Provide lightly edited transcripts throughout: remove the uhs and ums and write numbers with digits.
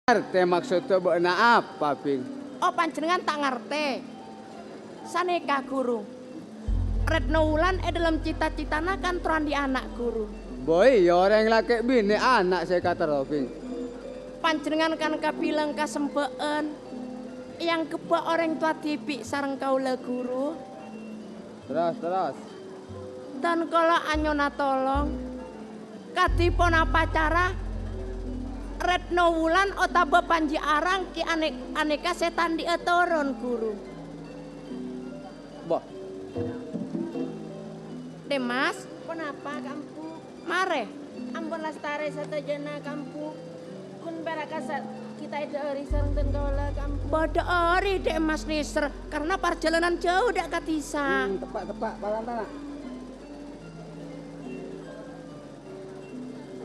Ngerti maksudnya beuna apa, Ping? Oh, panjenengan tak ngerti. Saneka guru. Retno Wulan dalam cita-citana kan tuan di anak guru. Boy, ya orang laki bini anak saya kata Ping. Panjenengan kan kabilang kasempeen yang keba orang tua tipik sareng kaula guru. Terus. Dan kalau anyona tolong katipun apa cara Retno Wulan otaba panji arang ki aneka setan di etoron guru. Boh, Demas, kenapa kampu? Mare, ampun lastare satajana kampu. Kun berakasat kita itu ori sareng ten kaula kampu. Bodo ori Demas Nisr karena perjalanan jauh dak katisa. Tepak balantana.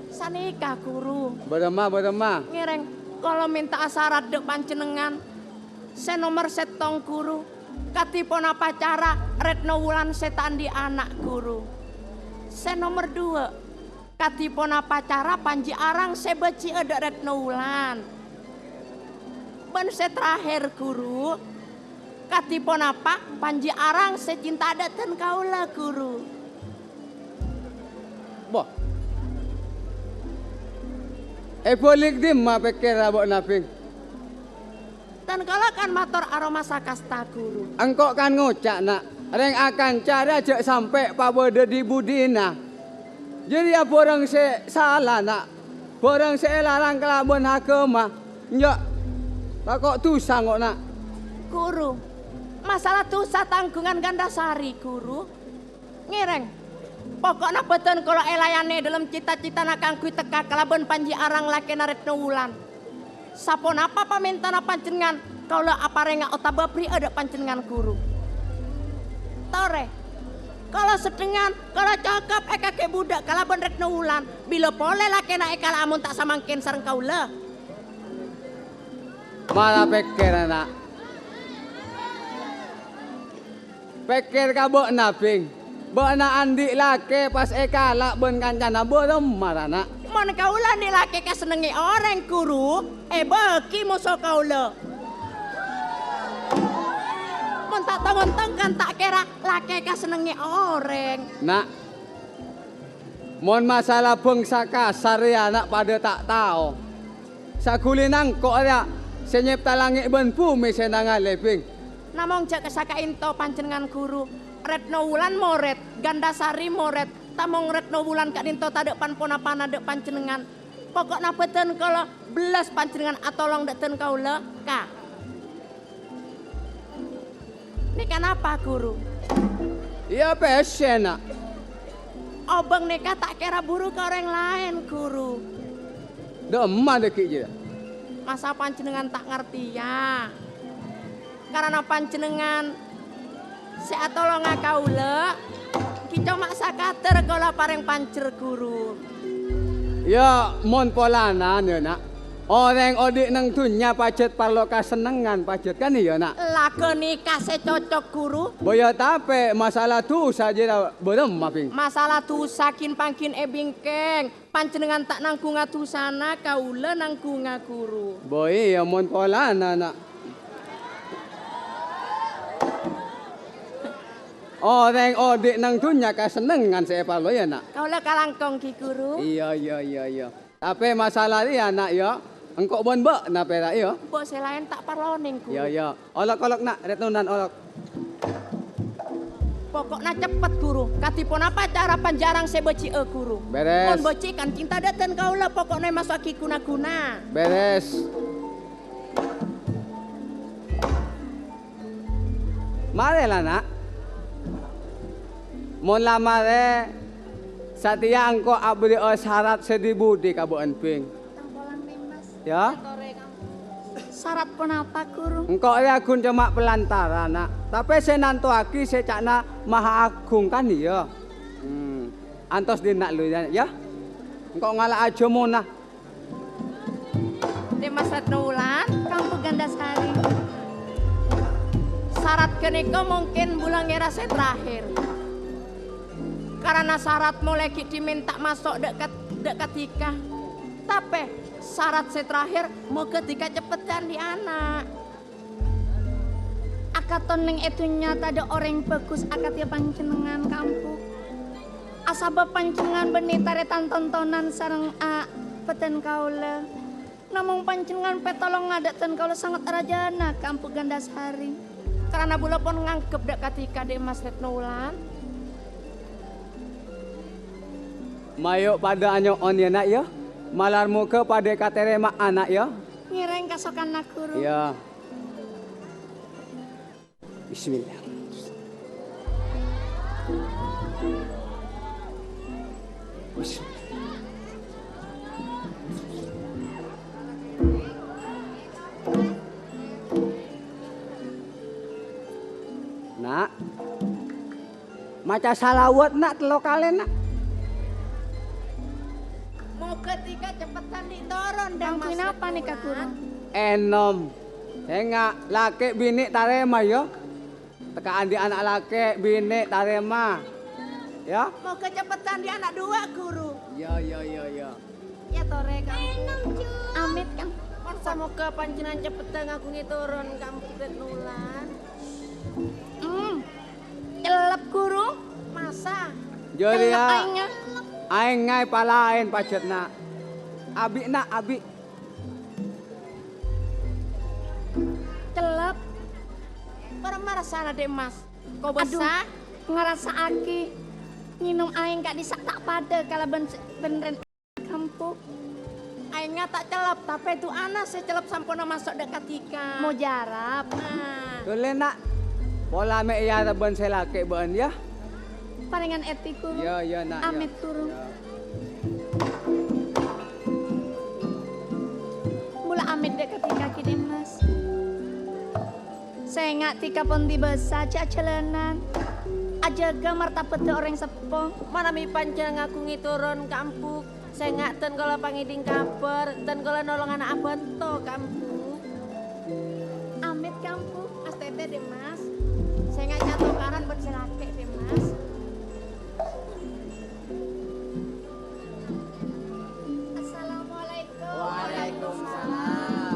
Sanika guru. Berema. Ngereng kalau minta asarat dek panjenengan. Se nomor setong guru. Katipun apa cara Retno Wulan setan di anak guru. Se nomor 2. Katipun apa cara panji arang sebeci ada Retno Wulan. Ben se terakhir guru. Katipun apa panji arang secinta daten kaula guru. Boh. Bolik di ma pikir abok naping. Dan kalau kan motor aroma sakasta guru. Engkau kan ngucak nak. Reng akan cara aja sampai paboda di budina. Jadi apa orang se salah nak. Orang se larang kelabuan hakema. Nyak. Tak kok tusa kok nak. Guru, masalah tusa tanggungan Gandasari guru. Ngireng. Pokoknya betul kalau elayane dalam cita-cita nakang kui teka kelaban panji arang laki Retno Wulan. Sapon apa pamintana panjenengan kalau apa renga otababri ada panjenengan guru. Tore, kalau sedengan, kalau cakap ke budak kelaban Retno Wulan. Bila boleh laki na ekal amun tak samangkin sareng kaula. Malah pikir anak. Pikir kabok naping. Bana andi laki pas ekalak ben kancana bodom marana. Mon kaula ni laki kesenengi orang guru, beki musuh kaula. Mon tak tong kan tak kira laki kesenengi orang. Nak, mon masalah bangsa kasar ya anak pada tak tahu. Sakulinang kok ya senyep talangi ben bumi senang aleping. Namong jak kesakain to panjenengan guru. Retno Wulan moret, Gandasari moret, tamong Retno Wulan kak dinto tadek panpona-pana dek panjenengan. Pokoknya beten kalau belas panjenengan atolong dek ten kaula kak. Ini kenapa guru? Iya pesen nak. Obeng neka tak kira buru ke orang lain guru. Demah dekik je. Masa panjenengan tak ngerti ya? Karena panjenengan si atolong kaula kita maksa kater kalau pareng pancer guru. Ya mon polanan ya nak. Orang odik nang dunya pajet parlo kasenengan pajet kan iya nak. Lako nikah cocok guru. Boya tape masalah tu saja belum maping. Masalah tu sakin pangkin bingkeng. Panjenengan tak nangkunga tu sana kaula nangkunga guru. Boy ya mon polanan nak. Orang odik nang dunya kasenengan saya palo ya nak. Kaula kalangkong ki guru. Iya. Tapi masalah dia nak ya. Engkau bon bek na pera ya. Mbok selain tak parloning guru. Iya. Olok nak retnunan olok. Pokoknya cepet guru. Katipun apa cara panjarang sebeci guru. Beres. Mon boci kan cinta daten kaula pokoknya masuk ki guna-guna. Beres. Mari lah nak. Mon lamare satia engko abdi syarat sedibudi kabuan ping. Ya. Syarat penata guru. Engko ya agun cuma pelantara nak. Tapi senanto aki secakna maha agung kan iya. Antos dinak lu ya. Engko ngalah aja monah. Dimas Retno Wulan, Kampung Gandasari. Syarat kenika mungkin bulan ngerasa terakhir. Karena syarat mulai diminta masuk dekat nikah. Tapi syarat saya terakhir mau ketika cepetan di anak. Akaton neng etunya tada orang bagus akat ya pancenengan kampung. Asaba pancenengan benih taretan tontonan sarang peten kaula. Namung pancenengan petolong ngadatan kaula sangat rajana kampung Gandasari. Karena bula pun ngangkep dak ketika de Mas Retno Wulan. Mayuk pada anyo on ya nak ya. Malar muka pada katere mak anak ya. Ngireng kasokan nak guru. Ya. Bismillah. Bismillah. Nak. Maca salawat nak telo kali nak. Mau ketika cepetan ditoron dan Mas Bangkuin apa nih Retno kak guru? Wulan. Enom. Tengah laki bini tarema yo. Tekaan di anak laki bini tarema. Ya. Mau kecepetan di anak dua guru. Ya. Ya tore kamu. Amit kan. Pon semoga panjenengan cepetan aku ngiturun kampung Retno Wulan. Celep guru. Masa? Jadi Celep ya. aingnya. Aing ngai palain pacet nak. Abi nak abi. Celep. Marah sana deh Mas. Kau Aduh. besar? Ngerasa aki. Nginum aing gak disak tak pada kalau beneran kampung. Aingnya tak celep, tapi itu anak saya celep sampuna masuk dekat tika. Mau jarap. Nah, Tule nak. Pola me iya ben selake ben ya. Palingan etik guru. Ya nak. Amit guru. Mula amit dek ketika kini mas. Saya nggak tika pun tiba saja jalanan. Aja gamar tapet orang sepong. mana mi panjang aku ngiturun kampung. Saya nggak ten kalau pangiding kabar, ten kalau nolong anak abad to kampung. Amit kampung. STT deh Mas. Saya nggak jatuh karan berselake deh Mas. Assalamualaikum. Waalaikumsalam.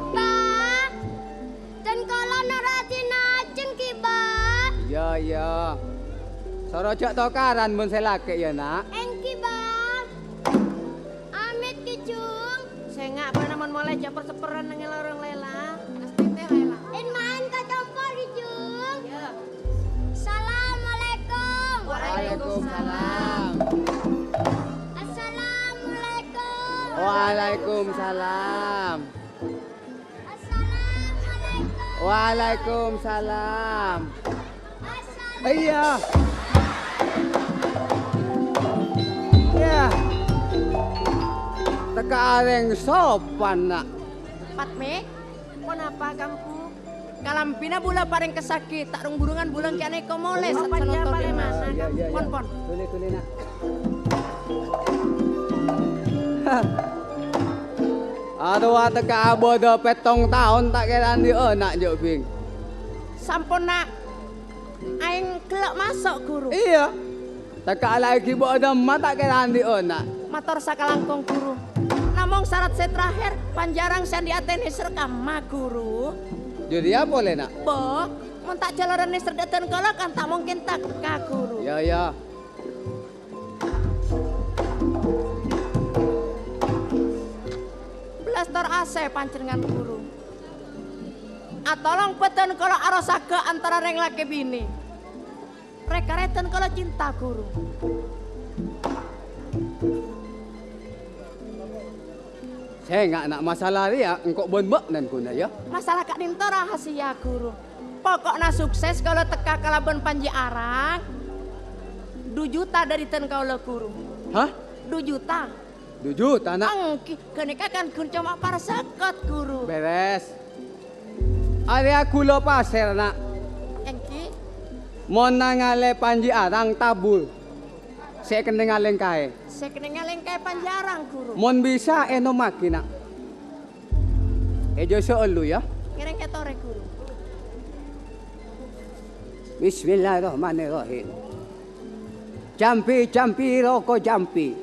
Ba, dan kalau naratin ajeng kiba. Ya. Sorojak tokaran ben selake ya nak. Engki bang. Amit kicung. Saya nggak pernah mulai japor seperan nengel orang lela. STT lela. Main ke campur kicung. Ya. Assalamualaikum. Waalaikumsalam. Assalamualaikum. Waalaikumsalam. Assalamualaikum. Waalaikumsalam. Assalamualaikum. Iya. Ya. Teka areng sopan nak. Patme, kenapa kampung? Kalampina bula paling kesakit, tak rung burungan bulan kiane komole Oh, sapan iya, bale iya, mana iya, iya, iya. pon. Tuli nak. Aduh, teka abodo petong tahun tak kira di nak jo bing. Sampun nak aing kelak masuk guru. Iya. Teka lagi bodo mata kira di nak. Motor sakalangkong guru. Namung syarat saya terakhir panjarang sandi atenis rekam ma guru. Jadi apa le nak? Bo, mun tak jalaran nis redeten kala kan tak mungkin tak ka guru. Ya. Blaster AC panjenengan guru. Atolong peten kala arosake antara reng laki bini. Reka reten kala cinta guru. Saya nggak nak masalah dia, engkau bonbok dan kuna ya. Masalah kak dinto rahasia guru. Pokoknya sukses kalau teka kalaban panji arang. 2 juta dari ten kaula guru. Hah? 2 juta. 2 juta nak. Angki, kenika kan kun cuma para sekot guru. Beres. Area kulo pasir nak. Angki, Mon nangale panji arang tabul. Saya kena ngaleng kae. saya kena ngaleng kayak panjarang guru. Mon bisa eno maki nak. Ejo seelu ya. Kira ketore guru. Bismillahirrahmanirrahim. Jampi, jampi, rokok jampi.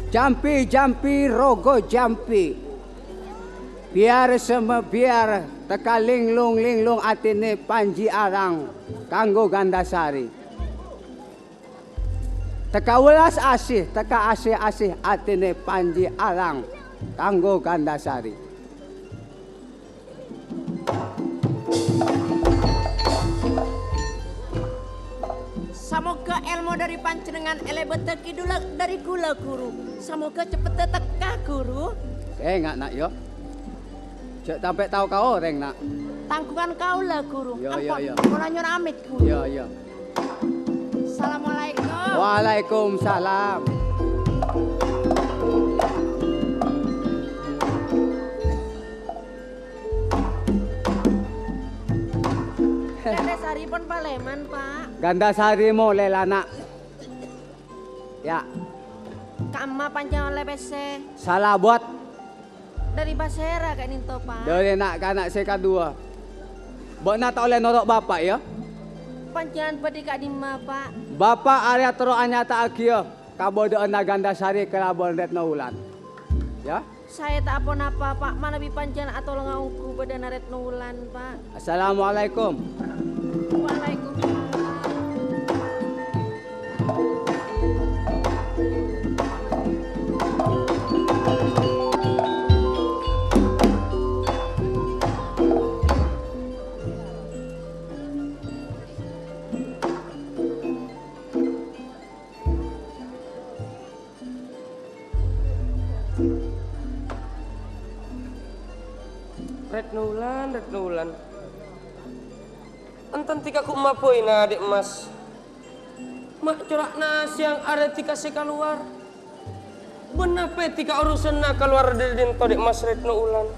Jampi, jampi, rogo jampi. Biar teka linglung atine Panji Arang kanggo Gandasari. Teka welas asih, teka asih atine Panji Arang kanggo Gandasari. Samoga ilmu dari panjenengan elebete kidula dari kula guru. Samoga cepet teka guru. Enggak nak yo. Cek sampai tahu kau orang nak. Tanggungan kaula guru. Yo. Kula nyuwun amit guru. Yo. Assalamualaikum. Waalaikumsalam. Gandasari pun Paleman, Pak. Gandasari mo lelana. Ya, Kama panjang oleh PC. salah buat Dari Basera kan itu, Pak. dari nak kanak saya kedua. Buat nak tak oleh norok bapak ya. Panjangan pedi Kak Dima, Pak. Bapak area terus anyata agia. Kabo de anda Gandasari kelabon Retno Wulan. Ya. Saya tak apa-apa, Pak. Mana bi panjangan atau lengaungku badan Retno Wulan, Pak. Assalamualaikum. Waalaikumsalam. Retno Wulan. Enten tika ku mapoy na adik mas. Mak corak nas yang ada tika se keluar. Benape tika urusan na keluar dari dinto dek mas Retno Wulan.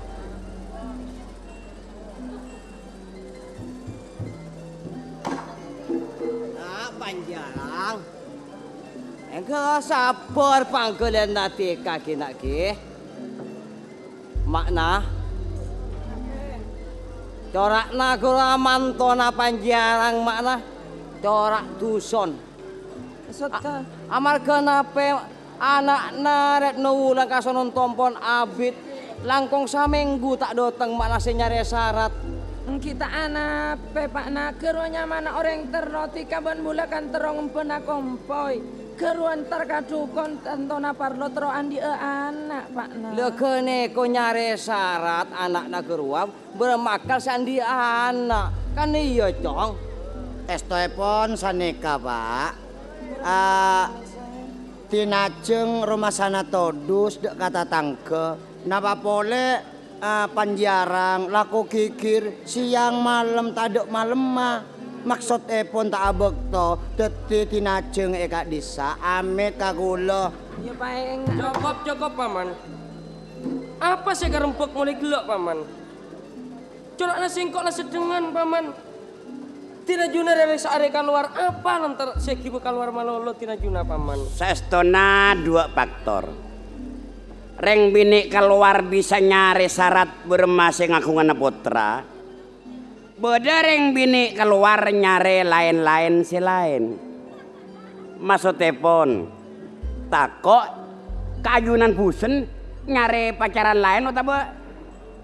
Nak panjang. Engkau sabar panggilan nanti kaki nak ki. Makna. Corak na gula mantona panjarang makna. Corak duson. Amarga nape anak na Retno Wulan kasonon tompon abit. Langkong saminggu tak datang makna senyare syarat. Kita anak pepak na keruanya mana orang ternoti kaban bulakan terong pena kompoy keruan terkadukon tentona parlo tero andi anak pak na Lekene ko nyare syarat anak na keruam bermakal sandi anak kan iya cong Estoepon saneka pak tinajeng rumah sana todus dek kata tangke napa pole panjarang laku kikir siang malam taduk malam mah maksud pun tak abekto deti tinajeng eka disa amit kagula ya paeng Cukup paman. Apa sih kerempuk mulai gelok paman? Corak na singkok na sedengan paman. Tina juna dari saare keluar apa nanti saya kibu keluar malolo tina juna paman. saestona dua faktor reng bini keluar bisa nyari syarat bermase ngakungan putra beda reng bini keluar nyari lain-lain si lain masuk telepon takok keayunan busen nyari pacaran lain atau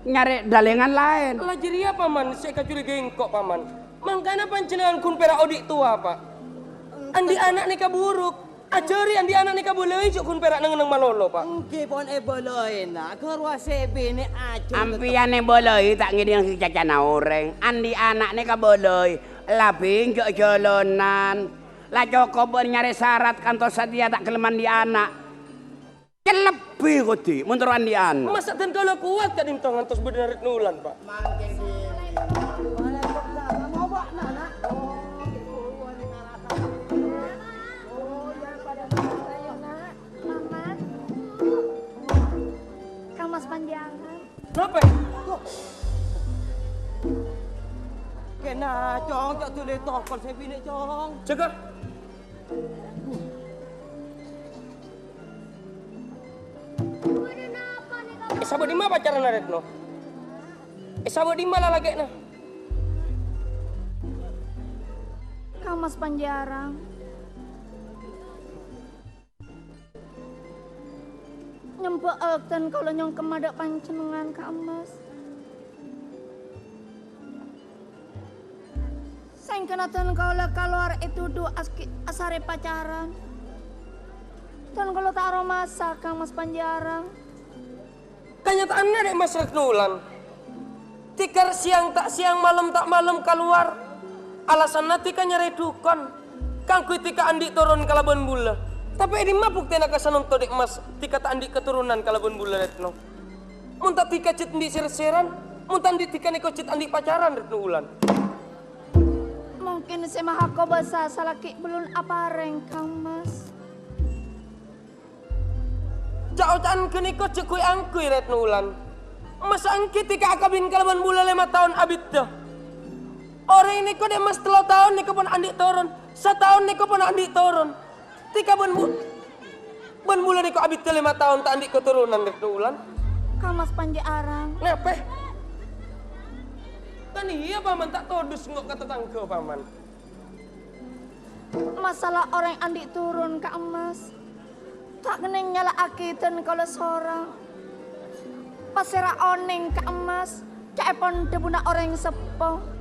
nyari dalengan lain Lah jadi apa paman? Saya kacuri gengkok paman. Mangkana panjenengan kun pera odik tua pak. Andi anak nika buruk. Ajari andi anak nika boleh cuk kun pera nang malolo pak. Engke pon boloi nak kerua sebene aja ampiane boloi tak ngiding si cacana orang andi anak nih kaboloi labing jok jolonan lah cukup nyari syarat kantor setia tak keleman di anak lebih kodi menurut andi anak Masa dan kalau kuat kan intong ngantos bener nulan pak. Mamat. Kang Mas Panjangan. Kenapa? kena cong cok tulis tokol sebene cong Jaga. Sabuk di mana pacaran Retno? Sabuk di mana lagi nah? Kang Mas Panjarang. Nyempeukkeun kalau nyong kemada panjenengan Kang Mas. Sengkenateun kalau keluar itu asare pacaran. Dan kalau tak aromasa Kang Mas Panjarang. Kenyataannya dek Mas Retnulan. Tikar siang tak siang, malam tak malam keluar. Alasan nanti kan nyari dukon. Kang kui tika andi turun kalaban bula. Tapi ini mabuk tena kasanon to dek Mas. Tika tak andi keturunan kalaban bula Retno. Muntah tika cit andi ser-seran. Muntah andi tika niko cit andi pacaran Retnulan. Mungkin si Mahako basa salaki belum apa reng Kang Mas. Jauhan keniko cekui angkui Retnulan. Mas angki tika akabin kalaban bula 5 tahun abid dah. Orang ini kok dek Mas 3 tahun niko pun andi turun. 1 tahun niko pun andi turun. Tika ben bula niko abid 5 tahun tak andi keturunan Retnulan. Kang Mas Panjarang. Ngapeh? Kan iya paman tak todus ngok kata tangga paman. Masalah orang andi turun Kang Mas. Tak keneng nyala akiten kalau seorang. Pasera oneng Kang Mas. Caepon debuna orang sepo.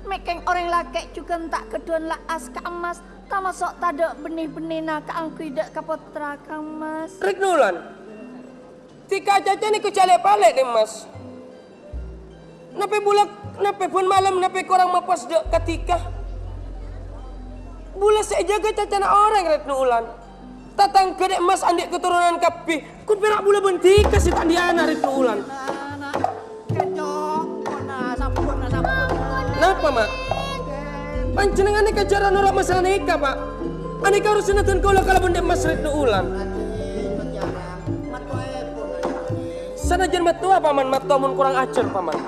Mekeng orang laki juga tak kedon laas Kang Mas. Tak masuk tada benih-benih na Kang kuidak kapotra Kang Mas. Retnulan. Tika caca ni ku cale pale deh Mas. Nape bulak, nape pun malam, nape korang mapas dek ketika. Bula saya jaga cacana orang Retnulan. Tatang kedek Mas andik keturunan kapi. Kun perak bula bentika si tak diana Retnulan. Napa mak? Panjenengan ni kejaran norak masalah nikah pak. Anika harus senatan kau lah kalau benda Mas Retnulan. Sana jen matua paman, matua mun kurang ajar paman.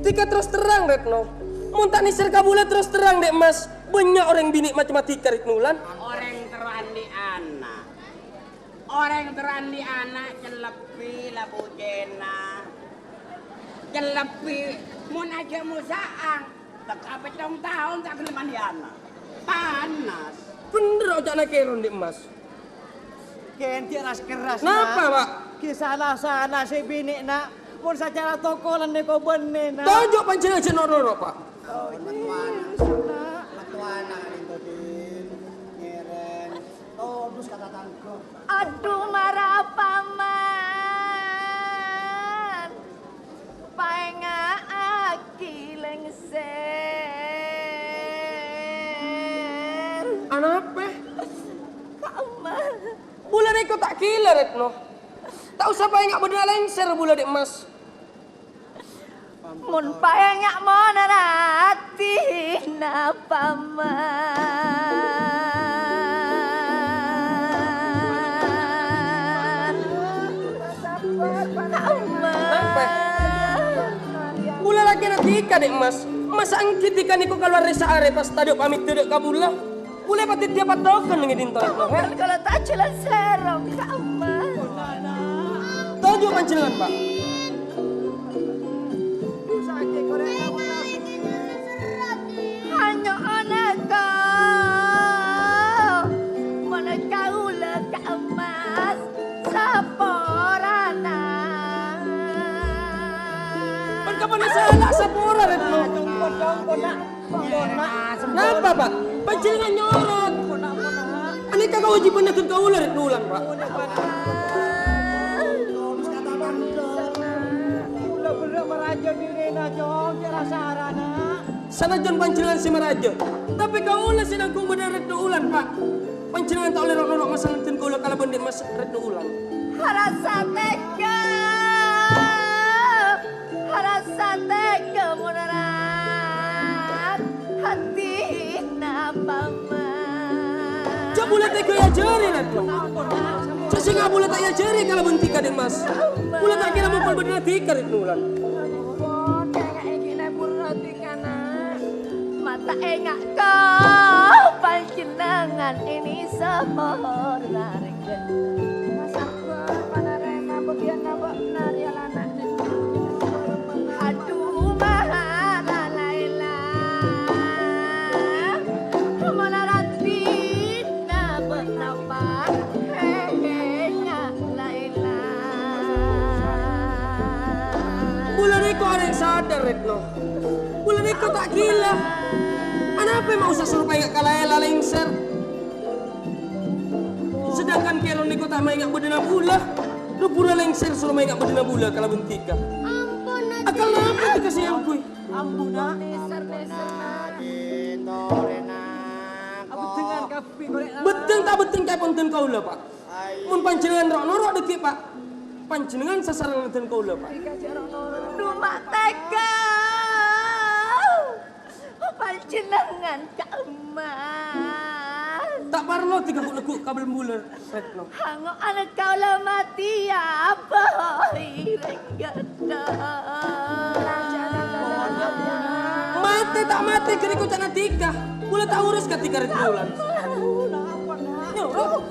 Tika terus terang Retno. Muntah nisir kabula terus terang dek Mas. Banyak orang bini matematika Retnulan. Orang terandi anak. Orang terandi anak celepi labu jena. Celepi mun aja musaang. Tak apa tahun tak kena mandi anak. Panas. Bener ojak nak keron dek Mas. Kenti keras Napa pak? Kisah sana si bini nak. Pun secara tokolan ni kau benih nak. Tonjok panjenengan aja norok pak. Aduh marah paman. Paenga aki lengser. Anape? Paman. Bulan ini kau tak gila Retno. Tak usah payah benda lengser bulan dek Mas. Mun paenga monarati na paman. Apa? Bulan lagi nanti ikan dek Mas. Masa angkit ikan iku keluar resa are pas tadi pamit tidak kabula. Boleh pati tiap token ngedin tolak no. Kalau tak jelas serong paman. Tonjok panjenengan pak. Hanya anak kau mana kau leka emas saporana. Pan kapan salah sapora Retno. Kenapa pak? Panjenengan nyorot. Ani kagak wajib pendatun kau ular Retnulan pak. Sana jon panjenengan si maraja. Tapi kau ulah sinang kau benar Retnulan pak. Panjenengan tak oleh rok-rok masalah ten kau ulah kalau benda Mas Retnulan. Harasa tega mudarat hati napama. Cak boleh tak kau ya jari Retno. Cak sih nggak boleh tak ya jari kalau bentika deh Mas. Boleh tak kira mau benar tika Retnulan. Mata engak kau panjenengan ini sempurna regen. Aduh mahal Kau ada yang sadar, Retno. Bulan ini kau tak gila. Kenapa emang usah suruh pengen kalah lengser? Sedangkan kalau ni kau tak main berdena bula, lu pura lengser suruh main berdena bula kalau bentika. Ampun nak. Akal apa dikasih yang kui? Ampun nak. Betul tak betul kaya ponten kau lah pak. Mun panjenengan rok norok dekik pak. Panjenengan sasaran ponten kau lah pak. Rumah tega. Panjenengan Kamas. Tak parlo tiga lekuk kabel bulan Retno. Hangok anak kau lah mati apa? Renggata. Mati tak mati kini kau cakap tiga. Pula tak urus ketika Retno ulan. Nyorok.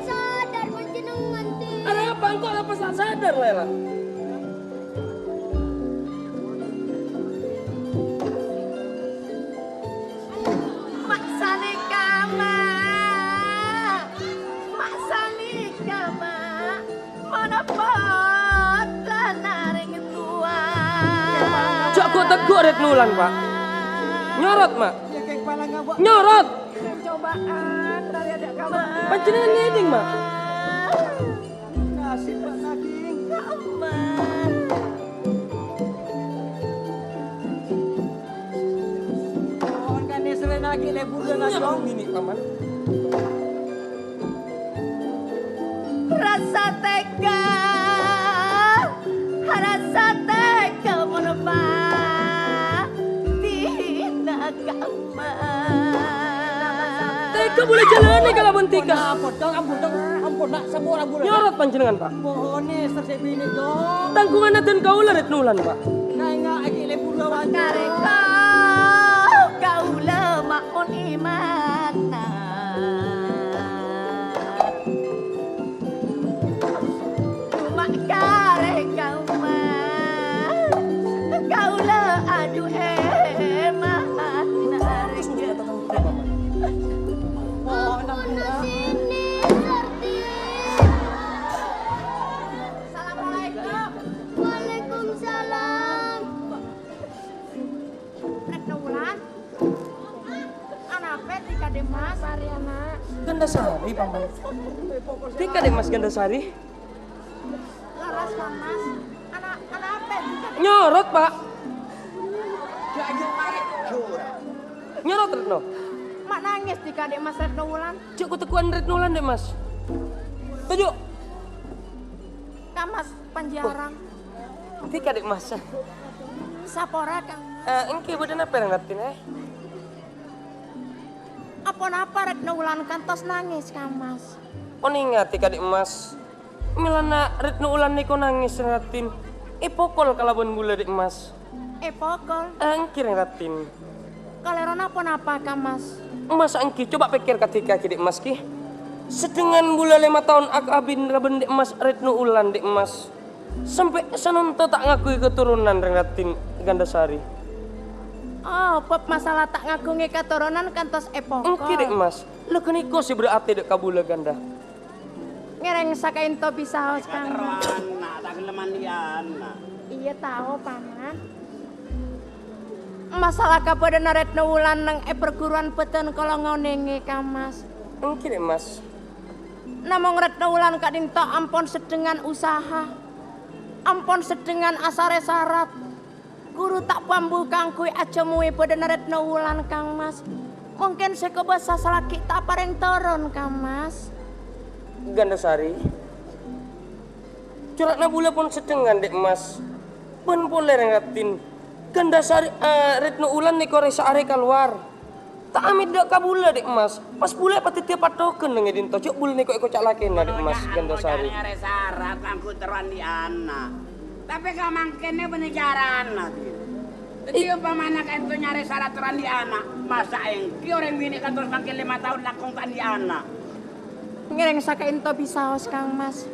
Sadar panjenengan ti. Ada apa engkau apa sadar Lela? Maksane kama. Maksane kama. Mana potan naring tua. Cak kau tegur Retno ulan pak. Nyorot mak. Nyorot. Cobaan dari adik kamu. Panjenengan ngeding mak. Nyambung gini paman. Rasa tega. Rasa tega menapa. Tina kama. Tega boleh jalan nih kalau bentika. Ampun nak, semua orang bulan. Nyorot panjenengan pak. Mohon nih, serse bini dong. Tanggungan dan kau lah Retno ulan pak. Nggak lagi lebur lawan. Kareka kau lemak on imana. Cuma kare kau mah. Kau le aduh mana. Assalamualaikum. Waalaikumsalam. Retno Wulan. Anak tika de mas Ariana. Gandasari paman. Tika dek mas Gandasari. Laras kan mas. Anak apa tika de Nyorot pak. Nyorot Retno. mak nangis tika de mas Retno Wulan. Cuk ku tekuan Retno ulan dek mas. Tujuh. Kamas Panjarang. Tika dek mas. Sapora kang. Engke badan apa yang ngatin Apa Retno Wulan kantos nangis kamas. Oh ingat tika dek mas. Milana Retno ulan niko nangis ngatin. Pokol kalabon bula dek mas. Pokol. Engke ngatin. Kaleron apa kamas. Mas Angki coba pikir ketika dek mas ki. Sedengan bula 5 tahun ak abin raben dek mas Retno ulan dek mas. Sampai sanonto tak ngakui keturunan rengatin Gandasari. Oh, pop masalah tak ngakungi keturunan kantos pokol. Engki dek mas. Lu keniko sih berarti dek kabula ganda. Ngereng sakain to bisa haus kang. Anak tak keleman diana. Iya tahu paman. Masalah kabadan Retno Wulan nang perguruan peten kalau ngonenge kamas. Engki dek mas. Namung Retno Wulan kadinto ampon sedengan usaha. Ampon sedengan asare syarat. Guru tak pambu kang kui aja muwi badan Retno Wulan kang mas. Mungkin sekobasa salaki tak pareng turun kang mas. Gandasari. Curat nabula pun sedengan dek mas. Pun boleh rengatin. Gandasari Retno ulan ni kore saare keluar. Tak amit dek kabula dek mas. Pas bule pati tiap patoken ngedin to. Cuk bule ni kok cak lakena dek mas Gandasari. Kau cari syarat aku teruan di anak. Tapi kau mangkene benejaran nanti. Jadi umpamanya kan itu nyari syarat teruan di anak. Masa engki orang bini kan terus makin 5 tahun lakukan di anak. Ngereng sakain to bisa haus kang mas.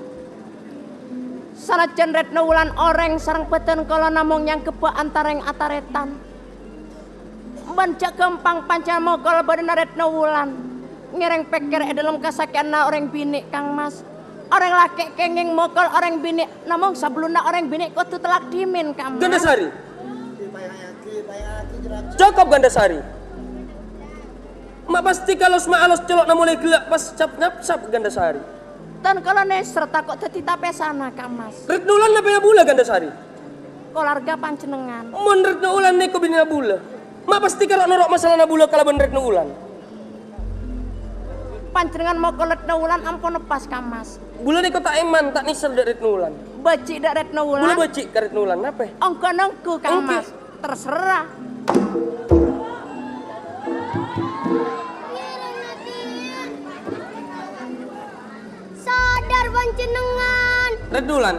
Sanajan Retno Wulan orang sarang peten kalau namung yang keba antareng ataretan. Banjak gempang pancar mogol badan Retno Wulan. Ngereng peker dalam kesakian orang bini Kang Mas. Orang laki kenging mokol orang bini namung sebelumnya orang bini kau tuh telak dimin Kang Mas. Gandasari. Cukup Gandasari. Mak pasti kalau alos colok na mulai gelak pas cap nyap Gandasari. Dan kalau neser takut teti tape sana Kang Mas. Retnulan na bula Gandasari. Keluarga pancenengan. Mun retnulan neko bini bula. Mak pasti kalau norok masalah na bula kalaban retnulan. Pancenengan mau kolet naulan ampun lepas Kang Mas. Bulan ini tak eman, tak nisar dari retnulan. Becik dak retnulan. Bulan becik ke retnulan, apa? Ongko-nongko Kang Oke. Mas. Terserah. Sadar panjenengan. Retnulan.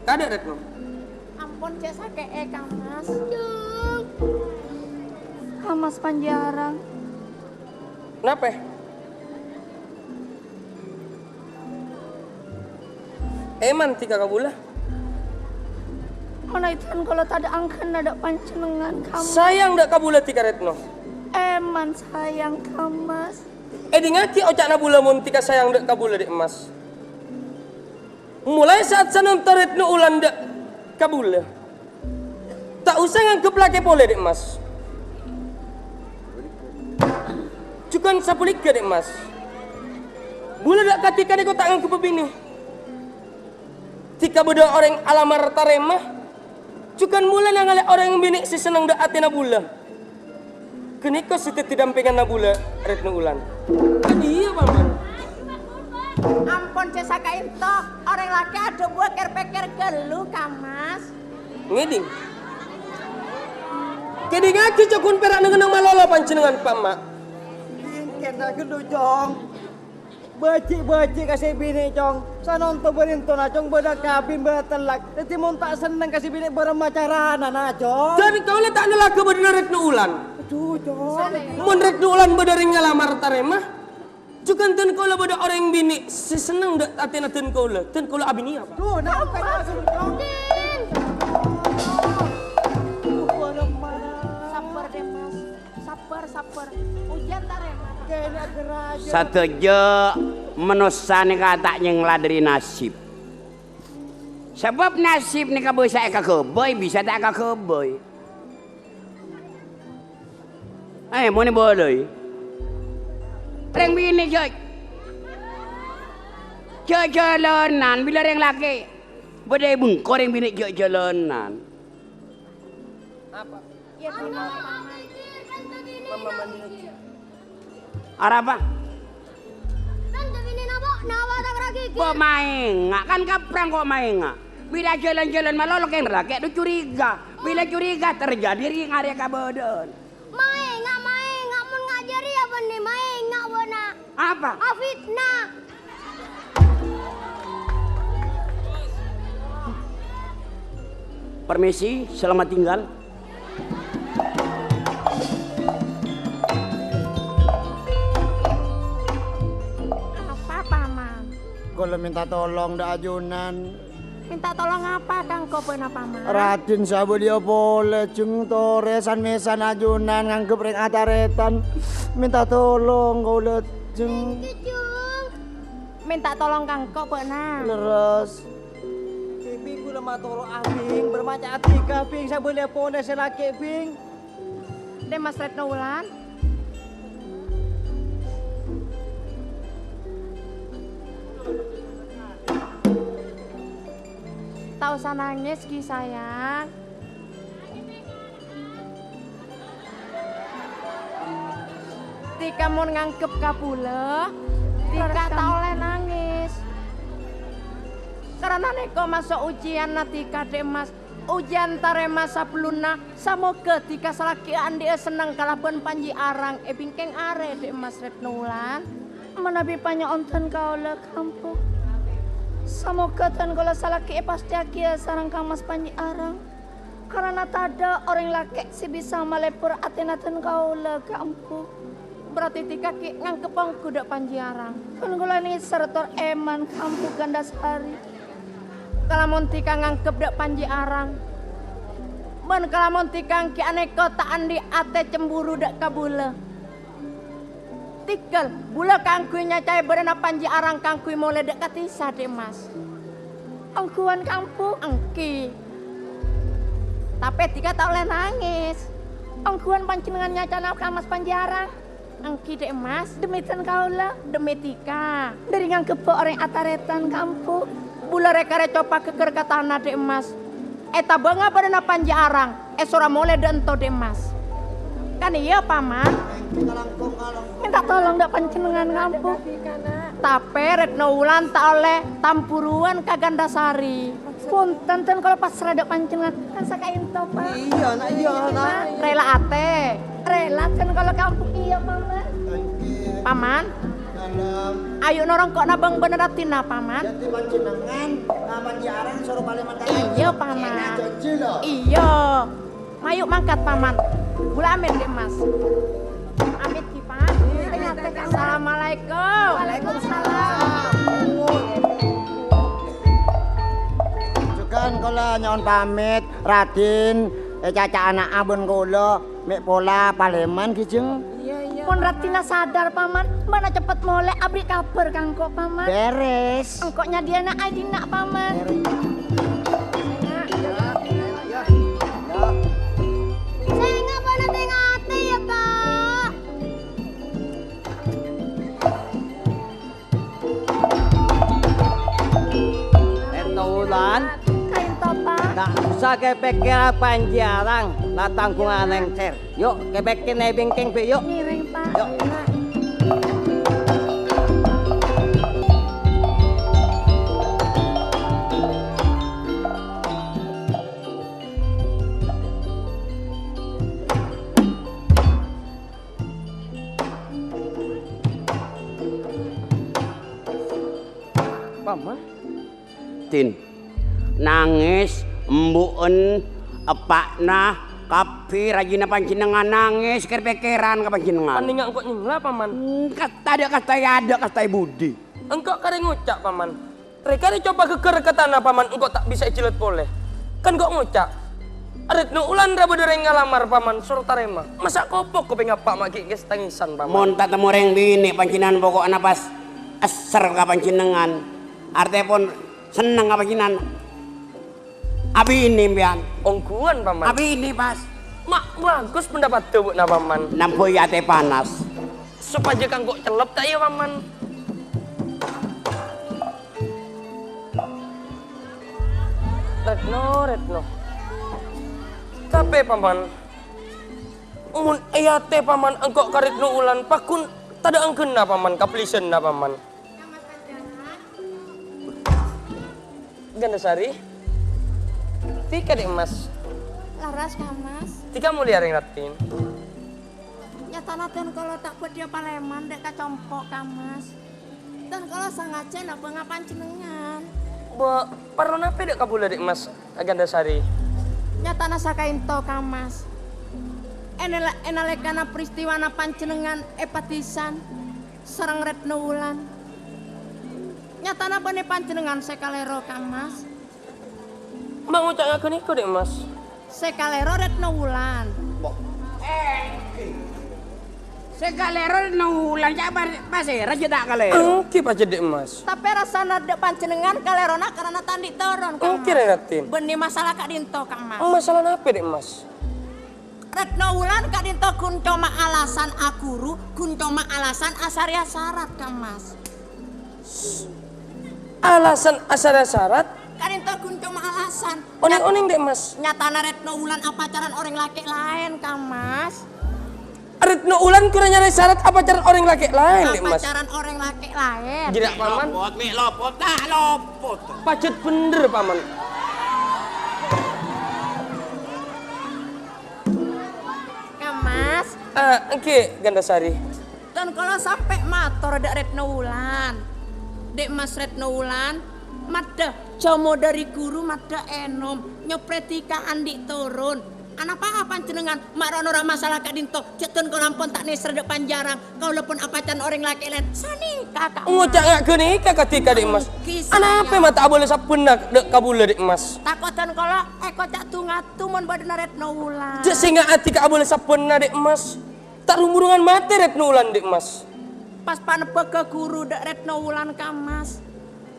Kada retnu. Ampun cek sakee Kang Mas. Kang Mas Panjarang. Kenapa? Eman tika kabula. Mana itu kalau tak ada angkan ada panjenengan kamu. Sayang dak kabula tika retno. Eman sayang Kang Mas. Di ngaki ocak na bula mun tika sayang dak kabula dek emas. Mulai saat sanonton retno ulan dak kabula. Tak usah nganggep laki pole dek emas. Cukan sapulik dek emas. Bula dak katika dek tak nganggep bini. Tika beda orang alamar taremah. Cukan mula nangalek orang bini si senang dak atina bula. Keniko si dampingan na bula retno ulan. Iya paman. Ampun cek sakain tok. Orang laki ada buah ker-peker gelu Kang Mas. Ngeding. Kedi ngaki cokun perak nengenang malolo pancenengan Pak Mak. Kena gedu cong. Bacik kasih bini cong. Sanonto berintona cong beda kabin betelak. Jadi mun tak seneng kasih bini bermacarana na cong. Jadi kau tak nelaka bener retno ulan. Aduh cong. Mun retno ulan bedering ngalamar taremah. Cukan ten kau beda orang bini si seneng dak atina ten kau abini apa? Duh, nak apa langsung cong. Sabar deh Mas. Sabar. Ujian taremah. Kena geraja. Setuju menusani katanya ngeladari nasib. Sebab nasib ni kabui saya kekeboy bisa tak kekeboy. Mau ni boleh. Reng bini joj. Jalanan bila reng laki. Bedai bungko reng bini jalanan. Apa? Ya benar. Arah apa? Kok main nggak kan kaprang kok main nggak? Bila jalan-jalan malah lo kayak rakyat itu curiga. Bila curiga terjadi ring area kabodon. main mun ngajari ya benih main nggak wana. Apa? Fitnah. Permisi, selamat tinggal. Apa Paman? Kalau minta tolong dak ajunan. Minta tolong apa Kang Kopen Paman? Raden sabu dia boleh jeng toresan mesan ajunan nganggep ring ataretan. Minta tolong kau lihat jeng Minta tolong Kang Kopen. leres. Bing gula matoro abing bermacam atika bing saya boleh pone selaki bing. Deh Mas Retno Wulan. Tak usah nangis Ki sayang. Tika mau ngangkep kapula, Tika tak oleh nangis. Karena neko masuk ujian Tika dek Mas. Ujian tarema sapluna samo ketika salakian dia senang kalaban panji arang bingkeng are dek Mas Retno Wulan. Menabi panya onten kau le kampung. Semoga tan kalau salaki pasti akia sarang Kang Mas Panji Arang. Karena tada orang laki si bisa malepur atenaten kau le kampung. Berarti Tika ki ngangkepang kuda panji arang. Kan kula ni sertor eman kampung Gandasari. Kalamun Tika ngangkep dak panji arang. Ben kalamun Tika ki aneka tak andi ate cemburu dak kabula. tikel bula kangkuinya cai berena panji arang kangkui mulai dekat isa dek mas. Angkuan kampung. Engki. Tapi tiga tak oleh nangis. Angkuan panjenengan nyacana kamas panjarang. Engki dek mas. Demitan kaula. Demi tika. Dari ngangkepo orang ataretan kampung. Bula rekare coba keker ke tanah dek mas. Eta bangga berena panji arang. Sora mulai dento dek mas. Kan iya paman. Minta tolong dak panjenengan kampung. Tapi Retno Wulan tak oleh tampuruan ka Gandasari. Punten ten kalau pas rada panjenengan kan sakain to Pak. Iya nak. Rela ate. Rela kan kalau kampung iya paman. Paman. Ayo norong kok nabang bener atina paman. Jadi panjenengan nama jarang suruh Paleman Iya paman. Iya. Mayu mangkat paman. Bula amin deh mas. Amit ki pak. Assalamualaikum. Waalaikumsalam. Juga kalau nyon pamit Raden caca anak abon kula mek pola Paleman kijeng. Pun Ratina sadar paman, mana cepet mulai abri kabar kangko paman. Beres. Engkoknya dia nak aidina paman. Saya nggak pernah tengati ya pak. Retno Wulan. Kain to pak. Tak usah kepikir panjarang lah tanggungan lengser. Yuk kepekin nebingking be yuk. Ngiring pak. Yuk. Paman. Tin, nangis, embuken, epakna, kapi, rajina panjenengan nangis, kepikiran ke panjenengan. Paninga engkau nyengla paman. Kata ada kata budi. Engkau kare ngucap paman. Rekare coba keker ke tanah paman, engkau tak bisa cilet boleh. Kan kok ngucap. Retno Wulan ra bedereng ngalamar paman suruh tarema. Masa kopok keping apa maki kes tangisan paman. Mon tak temu reng bini panjenengan pokoknya pas eser ka panjenengan. Artinya pun seneng ka panjenengan. Abi ini pian. Ongkuan paman. Abi ini pas. Mak bagus pendapat tuh na paman. Nampoy ate panas. Supaya kang kok celep tak iya paman. Retno. Tapi paman. Mun ayate paman engkau ka Retno Wulan pakun tada angkeuna paman kaplisen na paman. Gandasari. Tika dek mas. Laras kamas. Tika mulia ring ratin. Nyatanaten kalau tak dia Paleman dek kacompok kamas. Dan kalau sangace nak bengapan jenengan. Ba parlo nape dek kabula dek mas Gandasari. Nyatana sakain to kamas. Enalekana peristiwa na panjenengan epatisan sareng Retno Wulan. Nyatana bane panjenengan sekalero kamas. Mangucak ngakeun iku dek mas. Sekalero Retno Wulan. Sekalero nulang jabar pase raja dak kalero. Engki pa dek mas. Tapi rasana dek panjenengan kalerona karena tandi toron kamas. Engki ring ratin. Benih masalah kak dinto kamas. Masalah nape dek mas? Retno Wulan kak dinto kun coma alasan akuru, kun coma alasan asarya syarat kamas. Alasan asara syarat? Kadin to kun cuma alasan. Oning-oning dek mas. Nyatana Retno Wulan pacaran orang laki lain kamas. Retno Wulan kurang nyari syarat apa pacaran orang laki lain dek mas. Pacaran orang laki lain. Tidak paman. Lopot mi lopot dah lopot. Pacet bener paman. Kamas. Engki Gandasari. Dan kalau sampai mator ada Retno Wulan. Dek mas Retno Wulan. Mada jomo dari guru mada enom. Nyopretika andi turun. Anak apa jenengan marono ora masalah kak dinto jetun kau lampun tak neser dek panjarang kau lepun apacan orang laki lain sani kakak Ngucak ngak geni ketika dek mas. Anak apa mata boleh sapena dek kabula dek mas. takotan kalau eko cak tungatu mon badana Retno Wulan Cek singa ati ka boleh sapena dek mas. Tak rumurungan mati Retno Wulan dek mas. pas panebek ke guru dek Retno Wulan kamas.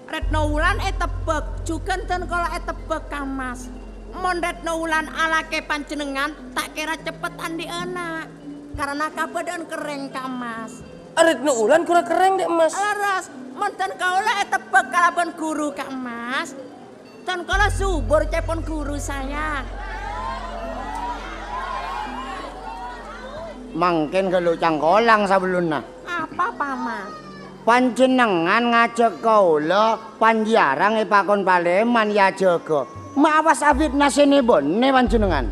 Retno Wulan tebek juga ten kalau tebek kamas. Mon Retno Wulan alake panjenengan tak kira cepet andi anak karena kabadan kering kamas. Retno Wulan kurang keren dek mas. Laras, mon ten kaula tebek kalaban guru kamas. Ten kalau subur cepon guru saya. Mangkin ke lucang kolang sebelumnya. Apa paman? Panjenengan ngajak kaula panjarang pakon Paleman ya jaga. Maawas afid nasene bone panjenengan.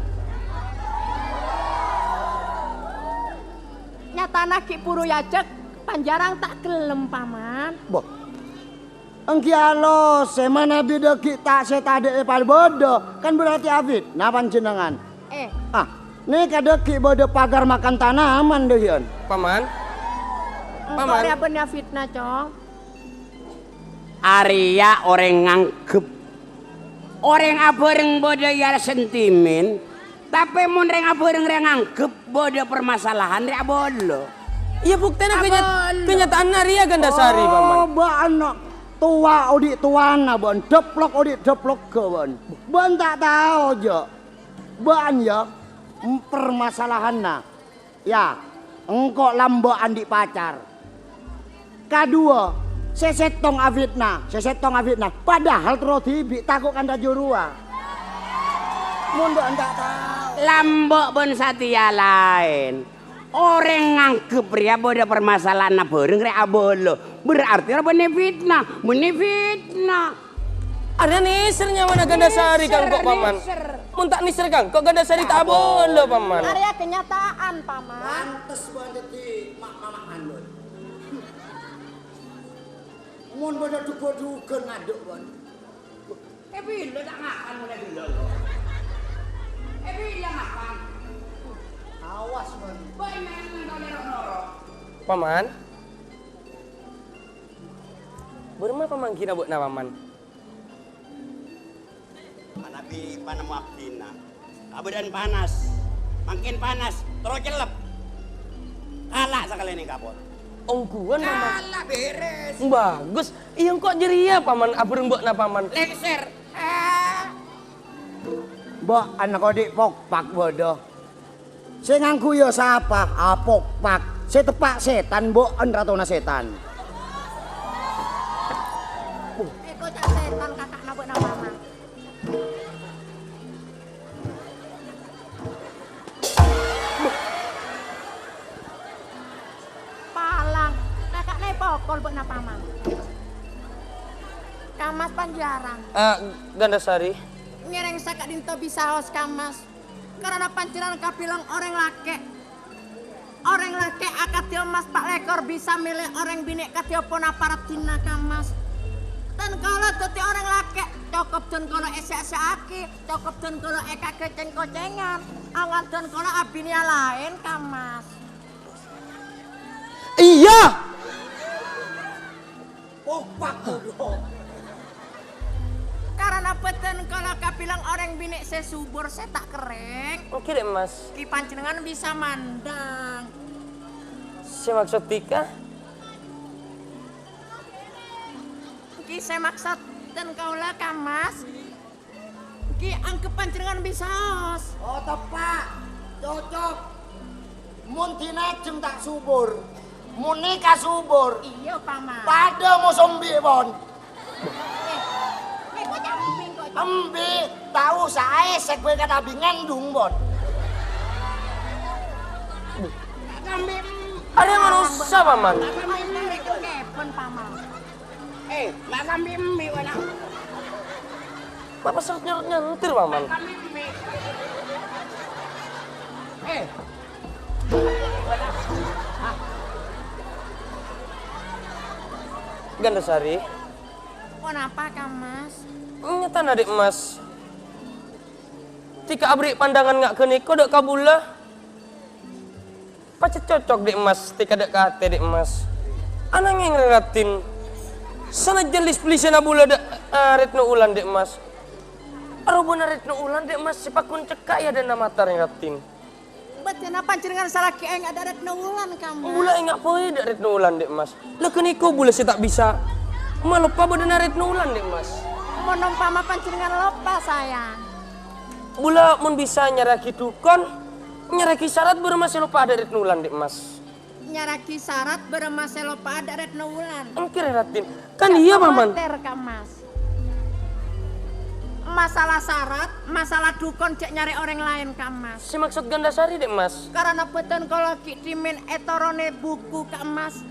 Nyatana Ki Puru Yajek panjarang tak gelem paman. Boh. Engki alo semana beda kita setade pal bodo kan berarti afid nah panjenengan. Nih kadeki bodo pagar makan tanaman deh yon. Paman. Paman. Area bener fitnah cong. Arya orang nganggep orang abareng bodo ya sentimen tapi mun reng abareng reng nganggep bodo permasalahan rek bolo. Iya buktinya kenyataan Arya Gandasari paman. Oh ba anak tua odi tuana bon deplok odi deplok ke bon. Bon tak tahu jo. Ban ya permasalahanna. Ya engkau lambo andi pacar. Kedua, sesetong afitna. Padahal terus tibi takut kanda jurua. Mundo anda tahu. Lambok bon satya lain. Orang nganggep ya bodo permasalahan bareng rek abolo. Berarti ora bener fitnah. Ada nisernya mana Gandasari kang kok paman. Mun tak niser kang kok Gandasari tak bolo paman. Area kenyataan paman. Pantes banget di mama andon. Mun bodo duga ngaduk bon. Bila tak ngakan mulai bila. Bila ngakan. Awas bon. Boy main noro. Paman. Berma paman kira buat na paman. Manabi panemu abdina. Abadan panas. Makin panas, terus celep. Kalah sekali ini kapot. Ongkuan paman. Kalah beres. Bagus. Iya kok jeria paman abureng buat na paman. Lengser. Mbok anak odik pokpak bodoh. Sing nganggu ya sapa? Pokpak. Se tepak setan mbok ratona setan. Eko cak setan kakak nabuk nama paman. Palang, kakak ne pokol buat nama paman. Kamas panjarang. Gandasari. Ngereng sakak dinto bisa hos kamas. Karena panciran kapilang orang laki. Orang laki akatil mas pak lekor bisa milih orang binek katio pun aparat tina kamas. Dan kalau tuti orang laki cokop dan kalau esi aki, cokop dan kalau eka keceng kocengan, angan dan kalau abinya lain kamas. Iya. Pokpak bodoh. Karena beten kalau kapilang orang binek sesubur saya tak kering. Oke deh mas. Ki panjenengan bisa mandang. Si maksud Tika? Ki saya maksud dan kaulah kamas. Ki angke panjenengan bisa os. Oh tepak. Cocok. Mun tinajeng tak subur. Mun nikah subur. Iya paman. Pada musombi bon. Kok camping kok. Embi tahu saya sekwe kata ngandung bon. Ada yang manusia paman. Kepon paman. Mak kami mie wala. Bapak sangat nyentir paman. Kami mie. Gandasari. Kenapa kamas? Nyata adik emas. Tika abri pandangan nggak keni kok dek kabula. Pacet cocok dek emas. Tika dek kate dek emas. Anang yang ngeratin. Sana jelis pelisena bula dek Retno Ulan dek emas. Arobona Retno Ulan dek emas. Sipakun cekak ya dan namatar ngeratin. betina panjenengan salah kieng ada Retno Wulan kamu. Bula enggak poe dak Retno Wulan dek mas. Lah keniko bula saya tak bisa. Malupa badana Retno Wulan dek mas. Menumpama panjenengan lupa sayang. Bula mun bisa nyaraki dukon, nyaraki syarat baru masih lupa ada Retno Wulan dek mas. Nyaraki syarat beremase lupa ada Retno Wulan. Engkir Ratin, kan iya paman. Mas. Masalah syarat, masalah dukon cek nyari orang lain Mas. Si maksud Gandasari dek mas. Karena beton kalau kitimin etorone buku Mas.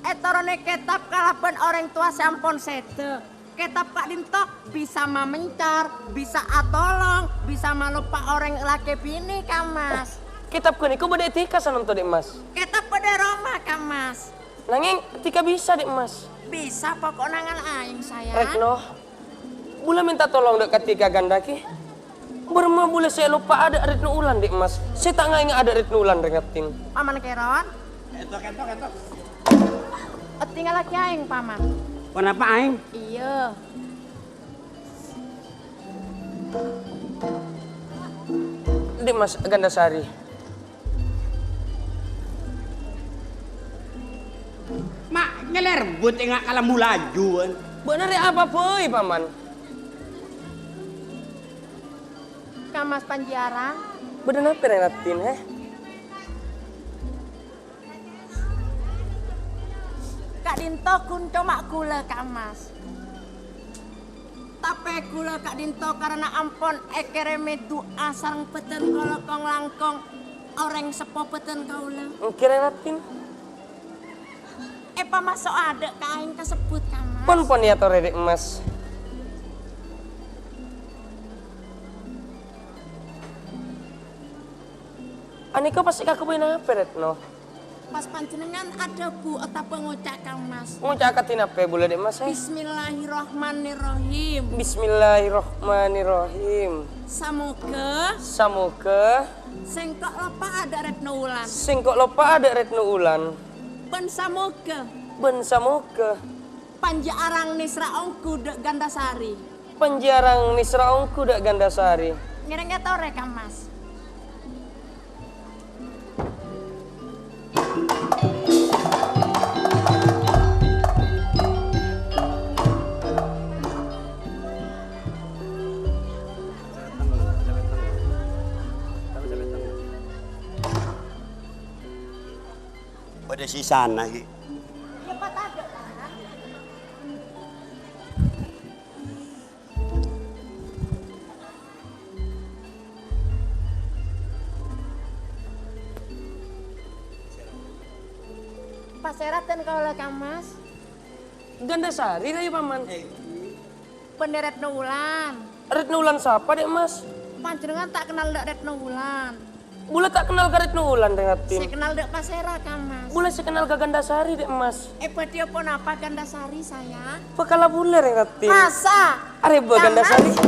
Etorone kitab kalaban orang tua sampun sede. Kitab Kak Dinto bisa mencar, bisa atolong, bisa melupa orang laki bini Mas. Kitab keniko bade etika sanonto dek mas. Kitab pada Roma Mas. Nanging etika bisa dek mas. Bisa pokok nangan aing sayang. Retno, bula minta tolong dek ketika gandaki. Berma bula saya lupa ada Retno Wulan dek mas. Saya tak ingat ada Retno Wulan rengatin. Paman Keron. Ketok. Tinggal lagi aing paman. Kenapa aing? Iya. Dek mas Gandasari. Mak ngeler but enggak kalah mulajuan. Benar ya apa poe paman? Mas Panjiarang. Benar apa rengatin Kak Dinto kunco mak gula Mas. Tapi gula Kak Dinto karena ampon ekereme doa sareng peten kolokong langkong orang sepo peten kaula. Kira ratin. Masuk ada kain kesebut Mas. Pon ya tore dek mas. Anika pasti kakak punya apa Retno? Pas panjenengan ada bu atau pengucap Mas. Ngucap katin apa boleh dek mas? Bismillahirrahmanirrahim. Bismillahirrahmanirrahim. Samoga sengkok lupa ada Retno Wulan. Sengkok lupa ada Retno Wulan. Ben samoga Panjarang Nisra Ongku dek Gandasari. Panjarang Nisra Ongku dek Gandasari. Ngerengnya tore Mas. Pada si sana lagi. Ya Pak ada kan? Paseratan kalau Mas. Gandasari lah ya paman. Bener Retno Wulan. Retno Wulan siapa dek mas? Panjenengan tak kenal dek Retno Wulan. Bula tak kenal ke Retno Wulan rengatin. Saya kenal dek Pasera Mas. Bula saya kenal ke Gandasari dek mas. Dia pun apa Gandasari saya? Pakala bula rengatin. Masa? Areba Gandasari.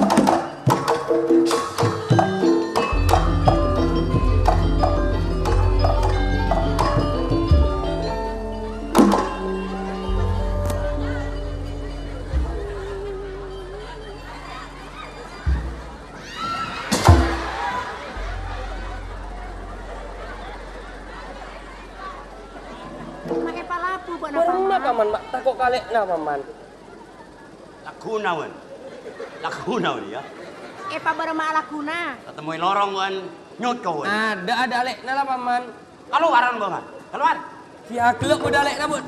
Barang na paman, mak takok kali na paman. Lakunawan ya. Pak berema lakuna. Ketemuin lorong kan nyut kau. Ada alek na lah paman. Keluaran gua kan. Keluar. Ya keluk udah alek na bud.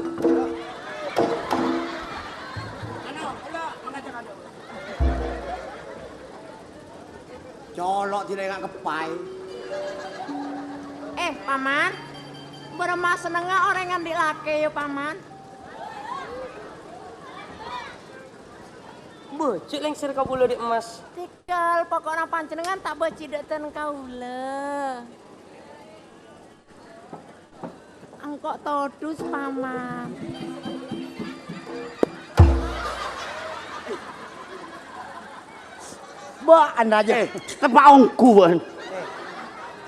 Colok tidak ingat kepai. Paman. Berema senengnya orang yang dilake ya paman. Becik lengsir kabula dek emas. Tikal pokoknya panjenengan tak beci deten kaula. Angkok todus paman. Ba anda aja. Tepaongku kan.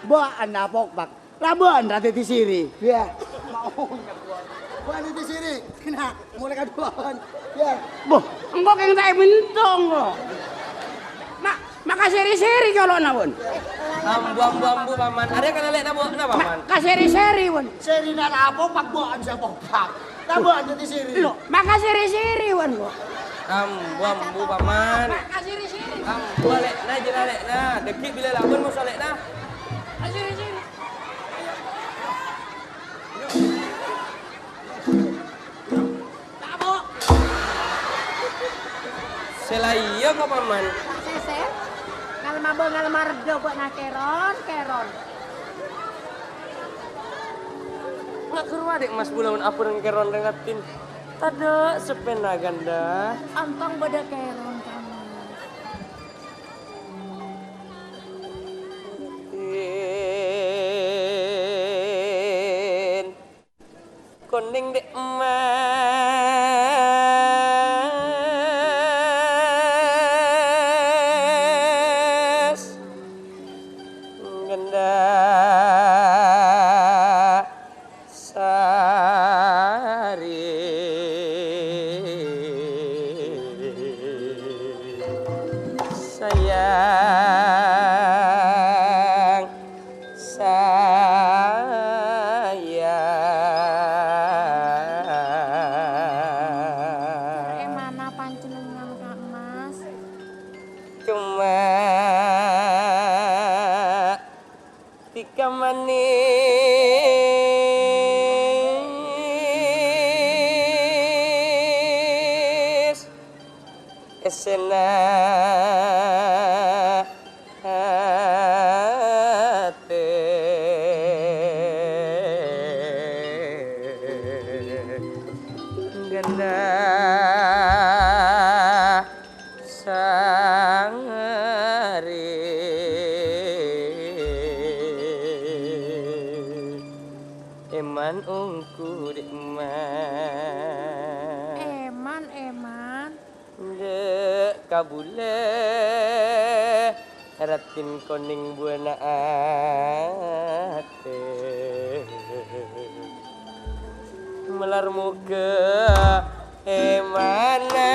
Ba anda pokbak. Laban rati di sini. Ya. Maunya buat. Ba di sini. Kena mulai kaduan. Ya. Boh, engkau yang saya bentong loh. Nak, Maka seri-seri kalau nawon. Ambu paman. Ada kan lek na paman. Maka seri-seri won. Seri na apa pagbuan sa pagpak. Tabuan dito siri. Lo, maka seri-seri won. Ambu paman. Maka seri-seri. Ambu lek na jena lek na. Dekik bila labun mau lek na. Seri-seri. Selaiyo kok paman. Seser. Ngalma redo buat keron. Nggak keruah dek mas bulawan apa dengan keron rengatin. Tada sepena ganda. Ontong beda keron kamu. Koning dek mas ganda sari sayang Mana panjenengan Kak Mas? cuma tika manis esena hati ganda sangari eman ungku di Eman. de kabule ratin koning buana ate melar muka emana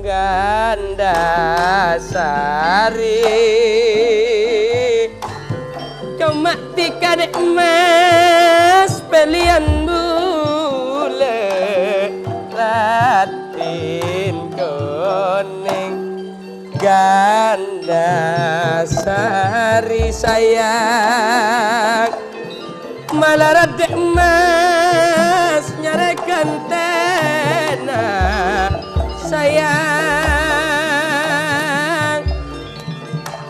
ganda sari cuma tika dek mas pelian bule latin koning ganda sari sayang malah dek mas nyarekan tena sayang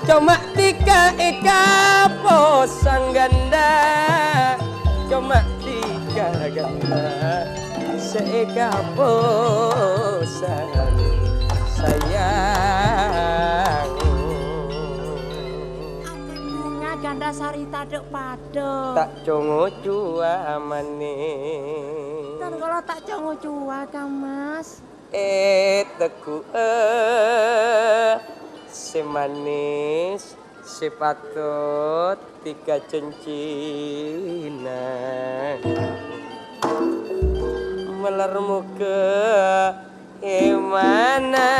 cuma tika eka posang ganda cuma tika ganda seeka posang sayang Bunga ganda sari taduk pado. tak congo cua manis Dan kalau tak congo cua Kak Mas. teku semanis sepatut tiga cencina melar muka emana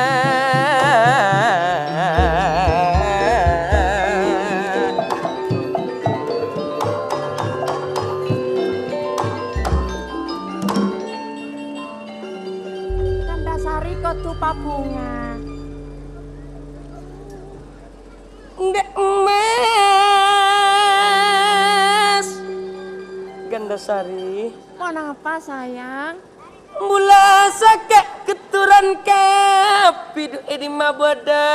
Sari kotu pabunga. Ndek mas Gandasari Kenapa sayang? mula sakit keturan kapidu edi mabada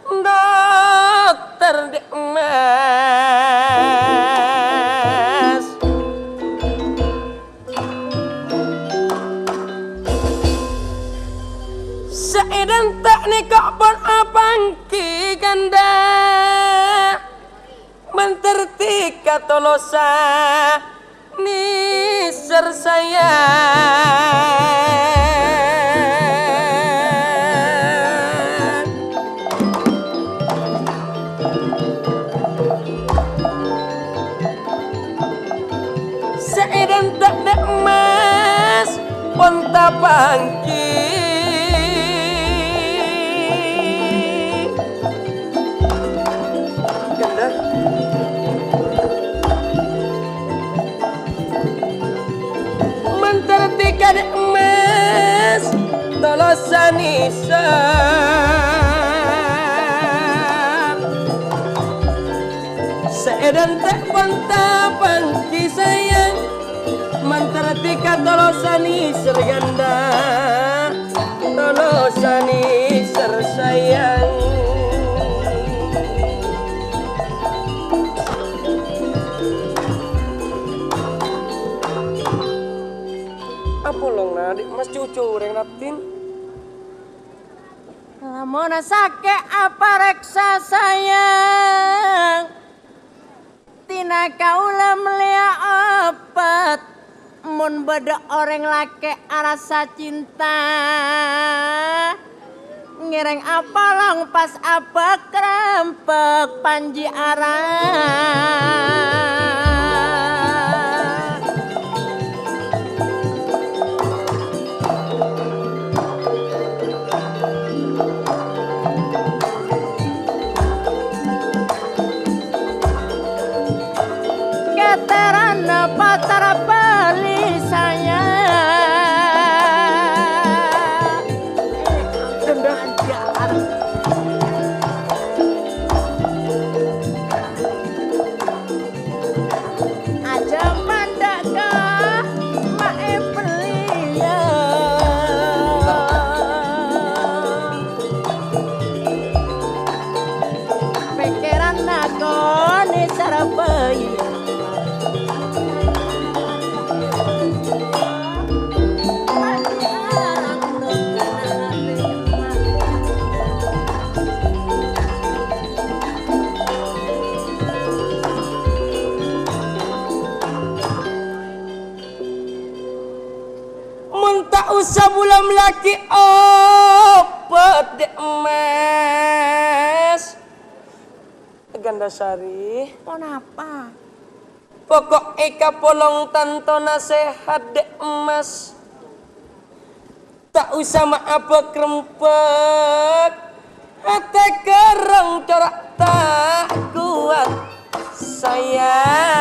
dokter dek mas seedan tak nikah pun apangki ganda mentertika tolosa niser sayang entek dek mas ponta pangki ganda mentertika dek mas tolosan isan seedan tek ponta pangki sayang mantartika tolosani serganda tolosani sersayang apa long nadik mas cucu reng natin Lamun sake apa reksa sayang tina kaula melia opat mun beda orang laki rasa cinta ngireng apa long pas apa kerempek panji arang keterana patar bali saya aja mandak ka mae belia pikiran aku ni sarabai tak usah bulam laki opat dek mas Gandasari kenapa pokok eka polong tanto nasehat dek emas tak usah maaf kerempek hati kereng corak tak kuat sayang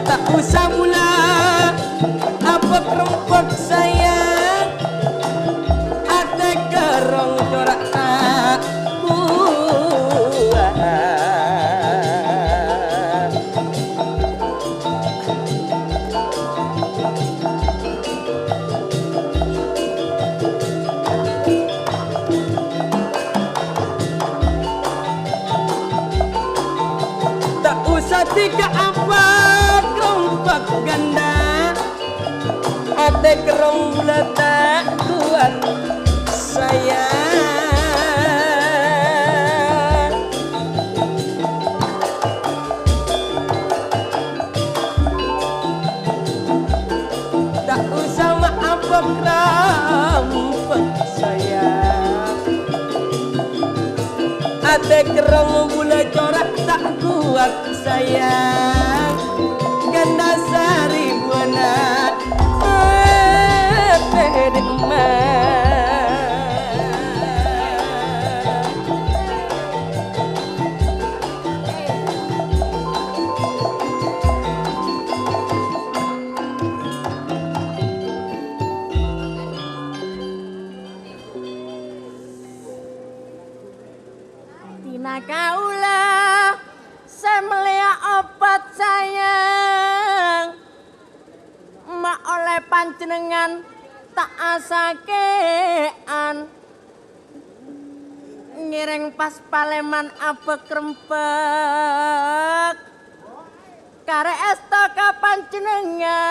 tak usah pula apa kerempek sayang ada kerong corak tak buat tak usah tiga apa kerempek ganda ate kerong bulat tak kuat sayang tak usah maaf kerempek sayang ate kerong bulat corak tak kuat sayang Gandasari buana dek tina kaula semelia obat sayang mak oleh panjenengan tak asakean ngiring pas paleman apa kerempek kare esto ka panjenengan